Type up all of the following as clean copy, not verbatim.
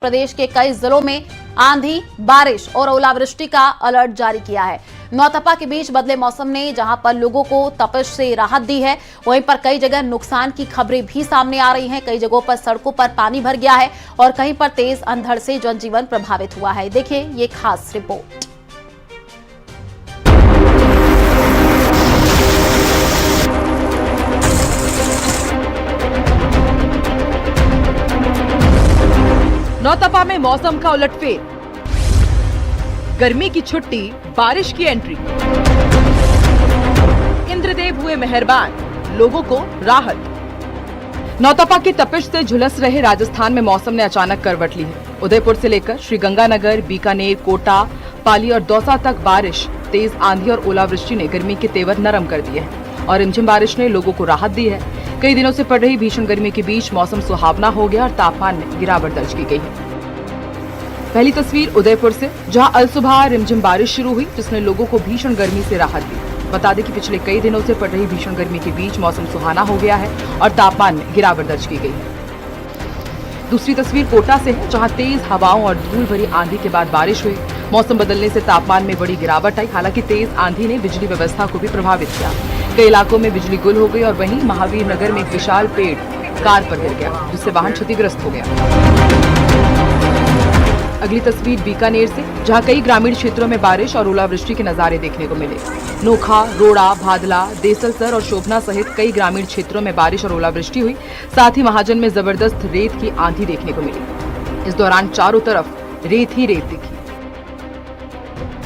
प्रदेश के कई जिलों में आंधी, बारिश और ओलावृष्टि का अलर्ट जारी किया है। नौतपा के बीच बदले मौसम ने जहां पर लोगों को तपिश से राहत दी है, वहीं पर कई जगह नुकसान की खबरें भी सामने आ रही हैं। कई जगहों पर सड़कों पर पानी भर गया है और कहीं पर तेज अंधड़ से जनजीवन प्रभावित हुआ है। देखिए ये खास रिपोर्ट। नौतपा में मौसम का उलटफेर, गर्मी की छुट्टी, बारिश की एंट्री। इंद्रदेव हुए मेहरबान, लोगों को राहत। नौतपा की तपिश से झुलस रहे राजस्थान में मौसम ने अचानक करवट ली है। उदयपुर से लेकर श्रीगंगानगर, बीकानेर, कोटा, पाली और दौसा तक बारिश, तेज आंधी और ओलावृष्टि ने गर्मी के तेवर नरम कर दिए हैं और रिमझिम बारिश ने लोगों को राहत दी है। कई दिनों से पड़ रही भीषण गर्मी के बीच मौसम सुहावना हो गया और तापमान में गिरावट दर्ज की गई है। पहली तस्वीर उदयपुर से, जहां अलसुबह रिमझिम बारिश शुरू हुई, जिसने लोगों को भीषण गर्मी से राहत दी। बता दें कि पिछले कई दिनों से पड़ रही भीषण गर्मी के बीच मौसम सुहाना हो गया है और तापमान में गिरावट दर्ज की गई है। दूसरी तस्वीर कोटा से है, जहां तेज हवाओं और धूल भरी आंधी के बाद बारिश हुई। मौसम बदलने से तापमान में बड़ी गिरावट आई। हालांकि तेज आंधी ने बिजली व्यवस्था को भी प्रभावित किया। कई इलाकों में बिजली गुल हो गई और वहीं महावीर नगर में एक विशाल पेड़ कार पर गिर गया, जिससे वाहन क्षतिग्रस्त हो गया। अगली तस्वीर बीकानेर से, जहां कई ग्रामीण क्षेत्रों में बारिश और ओलावृष्टि के नजारे देखने को मिले। नोखा, रोड़ा, भादला, देसलसर और शोभना सहित कई ग्रामीण क्षेत्रों में बारिश और ओलावृष्टि हुई। साथ ही महाजन में जबरदस्त रेत की आंधी देखने को मिली। इस दौरान चारों तरफ रेत ही रेत दिखी।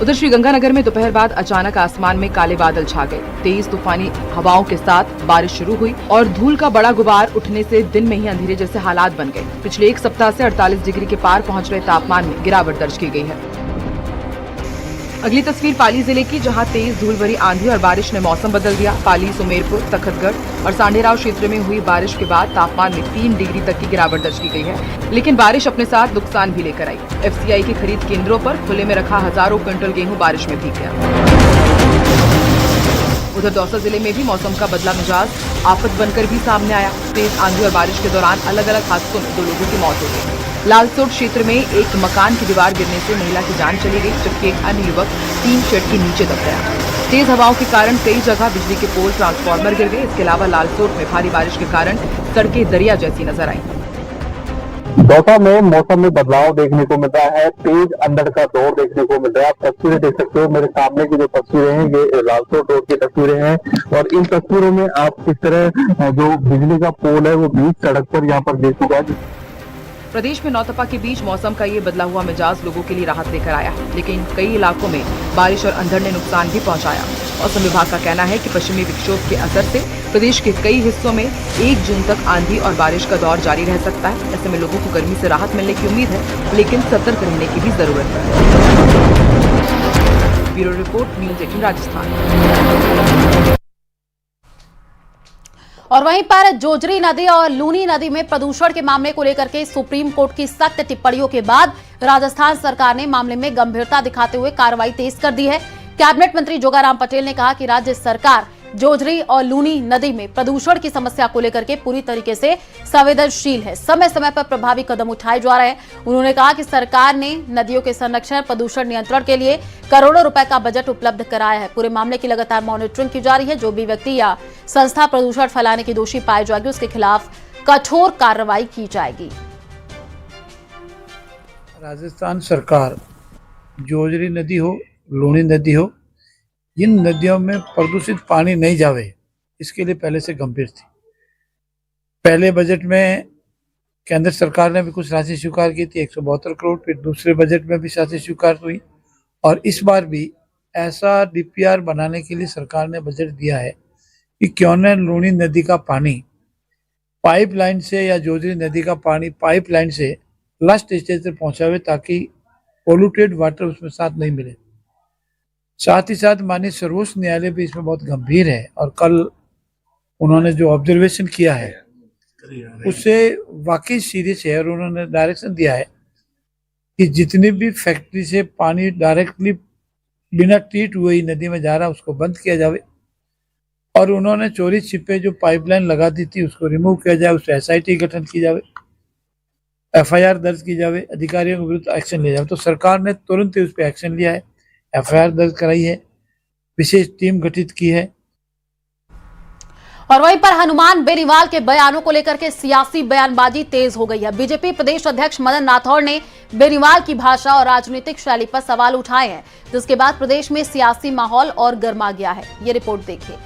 उधर श्रीगंगानगर में दोपहर बाद अचानक आसमान में काले बादल छा गए। तेज तूफानी हवाओं के साथ बारिश शुरू हुई और धूल का बड़ा गुबार उठने से दिन में ही अंधेरे जैसे हालात बन गए। पिछले एक सप्ताह से 48 डिग्री के पार पहुंच रहे तापमान में गिरावट दर्ज की गई है। अगली तस्वीर पाली जिले की, जहां तेज धूल भरी आंधी और बारिश ने मौसम बदल दिया। पाली, सुमेरपुर, तखतगढ़ और सांडेराव क्षेत्र में हुई बारिश के बाद तापमान में 3 डिग्री तक की गिरावट दर्ज की गई है। लेकिन बारिश अपने साथ नुकसान भी लेकर आई। एफसीआई के खरीद केंद्रों पर खुले में रखा हजारों क्विंटल गेहूं बारिश में भीग गया। उधर दौसा जिले में भी मौसम का बदला मिजाज आफत बनकर भी सामने आया। तेज आंधी और बारिश के दौरान अलग अलग हादसों में 2 लोगों की मौत हो गई। लालसोट क्षेत्र में एक मकान की दीवार गिरने से महिला की जान चली गई, जबकि एक अन्य युवक टीन शेड के नीचे दब गया। तेज हवाओं के कारण कई जगह बिजली के पोल, ट्रांसफार्मर गिर गए। इसके अलावा लालसोट में भारी बारिश के कारण सड़कें दरिया जैसी नजर आई। दौसा में मौसम में बदलाव देखने को मिल रहा है। तेज अंधड़ का दौर देखने को मिल रहा है। आप तस्वीरें देख सकते हो, मेरे सामने की जो तस्वीरें हैं ये लालसोट रोड की तस्वीरें हैं और इन तस्वीरों में आप किस तरह जो बिजली का पोल है वो बीच सड़क पर यहाँ पर देख चुका है। प्रदेश में नौतपा के बीच मौसम का ये बदला हुआ मिजाज लोगों के लिए राहत लेकर आया है, लेकिन कई इलाकों में बारिश और अंधड़ ने नुकसान भी पहुंचाया। मौसम विभाग का कहना है कि पश्चिमी विक्षोभ के असर से प्रदेश के कई हिस्सों में 1 जून तक आंधी और बारिश का दौर जारी रह सकता है। ऐसे में लोगों को गर्मी से राहत मिलने की उम्मीद है, लेकिन सतर्क रहने की भी जरूरत है। Bureau report, news 18 Rajasthan. और वहीं पर जोजरी नदी और लूनी नदी में प्रदूषण के मामले को लेकर के सुप्रीम कोर्ट की सख्त टिप्पणियों के बाद राजस्थान सरकार ने मामले में गंभीरता दिखाते हुए कार्रवाई तेज कर दी है। कैबिनेट मंत्री जोगाराम पटेल ने कहा कि राज्य सरकार जोजरी और लूनी नदी में प्रदूषण की समस्या को लेकर के पूरी तरीके से संवेदनशील है। समय समय पर प्रभावी कदम उठाए जा रहे हैं। उन्होंने कहा कि सरकार ने नदियों के संरक्षण, प्रदूषण नियंत्रण के लिए करोड़ों रुपए का बजट उपलब्ध कराया है। पूरे मामले की लगातार मॉनिटरिंग की जा रही है। जो भी व्यक्ति या संस्था प्रदूषण फैलाने की दोषी पाई जाएगी, उसके खिलाफ कठोर कार्रवाई की जाएगी। राजस्थान सरकार जोजरी नदी हो, लूनी नदी हो, इन नदियों में प्रदूषित पानी नहीं जावे, इसके लिए पहले से गंभीर थी। पहले बजट में केंद्र सरकार ने भी कुछ राशि स्वीकार की थी, 172 करोड़। फिर दूसरे बजट में भी राशि स्वीकार हुई और इस बार भी ऐसा डीपीआर बनाने के लिए सरकार ने बजट दिया है कि क्यों न लूनी नदी का पानी पाइपलाइन से या जोजरी नदी का पानी पाइपलाइन से लास्ट स्टेज तक पहुंचावे, ताकि पोल्यूटेड वाटर उसमें साथ नहीं मिले। साथ ही साथ माननीय सर्वोच्च न्यायालय भी इसमें बहुत गंभीर है और कल उन्होंने जो ऑब्जर्वेशन किया है उससे वाकई सीरियस है और उन्होंने डायरेक्शन दिया है कि जितनी भी फैक्ट्री से पानी डायरेक्टली बिना ट्रीट हुए ही नदी में जा रहा है उसको बंद किया जावे और उन्होंने चोरी छिपे जो पाइपलाइन लगा दी थी उसको रिमूव किया जाए, उससे SIT गठन की जावे एफआईआर दर्ज की जावे, अधिकारियों के विरुद्ध एक्शन लिया जाए। तो सरकार ने तुरंत ही उस पर एक्शन लिया है, एफआईआर दर्ज कराई है, विशेष टीम गठित की है। और वहीं पर हनुमान बेनीवाल के बयानों को लेकर के सियासी बयानबाजी तेज हो गई है। बीजेपी प्रदेश अध्यक्ष मदन राठौड़ ने बेनीवाल की भाषा और राजनीतिक शैली पर सवाल उठाए हैं, जिसके बाद प्रदेश में सियासी माहौल और गर्मा गया है। ये रिपोर्ट देखिए।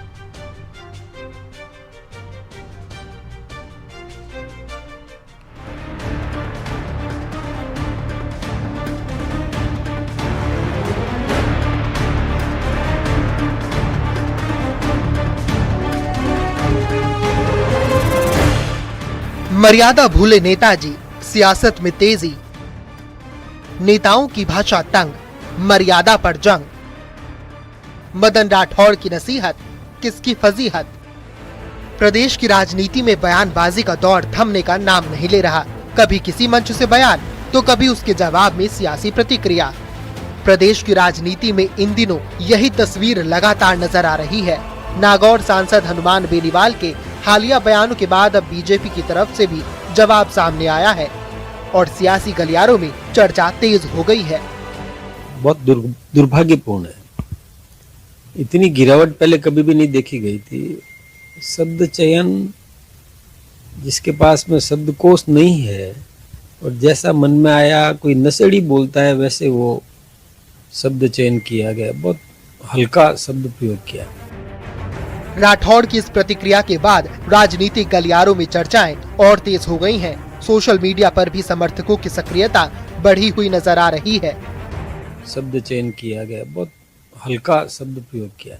मर्यादा भूले नेताजी, सियासत में तेजी, नेताओं की भाषा तंग, मर्यादा पर जंग। मदन राठौड़ की नसीहत, किसकी फजीहत। प्रदेश की राजनीति में बयानबाजी का दौर थमने का नाम नहीं ले रहा। कभी किसी मंच से बयान तो कभी उसके जवाब में सियासी प्रतिक्रिया। प्रदेश की राजनीति में इन दिनों यही तस्वीर लगातार नजर आ रही है। नागौर सांसद हनुमान बेनीवाल के हालिया बयानों के बाद अब बीजेपी की तरफ से भी जवाब सामने आया है और सियासी गलियारों में चर्चा तेज हो गई है। बहुत दुर्भाग्यपूर्ण है। इतनी गिरावट पहले कभी भी नहीं देखी गई थी। शब्द चयन, जिसके पास में शब्दकोश नहीं है और जैसा मन में आया कोई नशेड़ी बोलता है वैसे वो शब्द चयन किया गया। बहुत हल्का शब्द प्रयोग किया। राठौड़ की इस प्रतिक्रिया के बाद राजनीतिक गलियारों में चर्चाएं और तेज हो गई हैं। सोशल मीडिया पर भी समर्थकों की सक्रियता बढ़ी हुई नजर आ रही है। शब्द चयन किया गया, बहुत हल्का शब्द प्रयोग किया।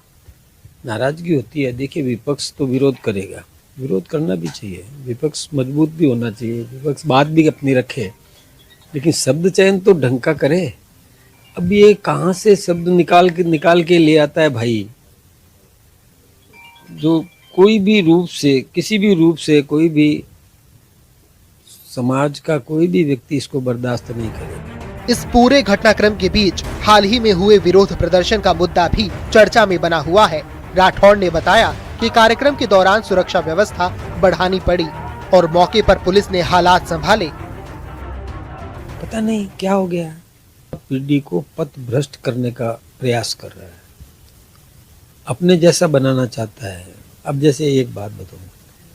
नाराजगी होती है। देखिए, विपक्ष तो विरोध करेगा, विरोध करना भी चाहिए, विपक्ष मजबूत भी होना चाहिए, विपक्ष बात भी अपनी रखे, लेकिन शब्द चयन तो ढंग का करे। अब ये कहाँ से शब्द निकाल के ले आता है भाई। जो कोई भी रूप से, किसी भी रूप से कोई भी समाज का कोई भी व्यक्ति इसको बर्दाश्त नहीं करेगा। इस पूरे घटनाक्रम के बीच हाल ही में हुए विरोध प्रदर्शन का मुद्दा भी चर्चा में बना हुआ है। राठौड़ ने बताया कि कार्यक्रम के दौरान सुरक्षा व्यवस्था बढ़ानी पड़ी और मौके पर पुलिस ने हालात संभाले। पता नहीं क्या हो गया, पीढ़ी को पथ भ्रष्ट करने का प्रयास कर रहा है, अपने जैसा बनाना चाहता है। अब जैसे एक बात बताऊं,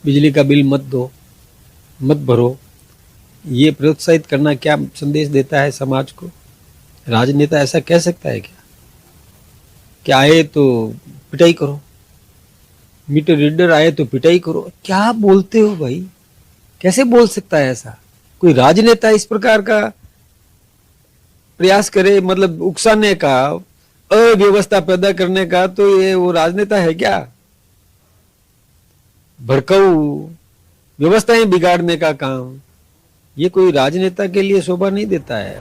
बिजली का बिल मत दो, मत भरो, ये प्रोत्साहित करना क्या संदेश देता है समाज को? राजनेता ऐसा कह सकता है क्या? क्या आए तो पिटाई करो, मीटर रीडर आए तो पिटाई करो? क्या बोलते हो भाई? कैसे बोल सकता है ऐसा कोई राजनेता? इस प्रकार का प्रयास करे, मतलब उकसाने का, अव्यवस्था पैदा करने का, तो ये वो राजनेता है क्या? भड़काऊ व्यवस्थाएं बिगाड़ने का काम, ये कोई राजनेता के लिए शोभा नहीं देता है।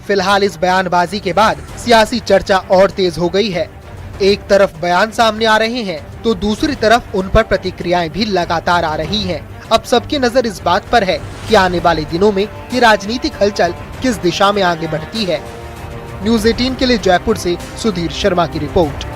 फिलहाल इस बयानबाजी के बाद सियासी चर्चा और तेज हो गई है। एक तरफ बयान सामने आ रहे हैं तो दूसरी तरफ उन पर प्रतिक्रियाएं भी लगातार आ रही हैं। अब सबकी नजर इस बात पर है कि आने वाले दिनों में ये राजनीतिक हलचल किस दिशा में आगे बढ़ती है। न्यूज़ 18 के लिए जयपुर से सुधीर शर्मा की रिपोर्ट।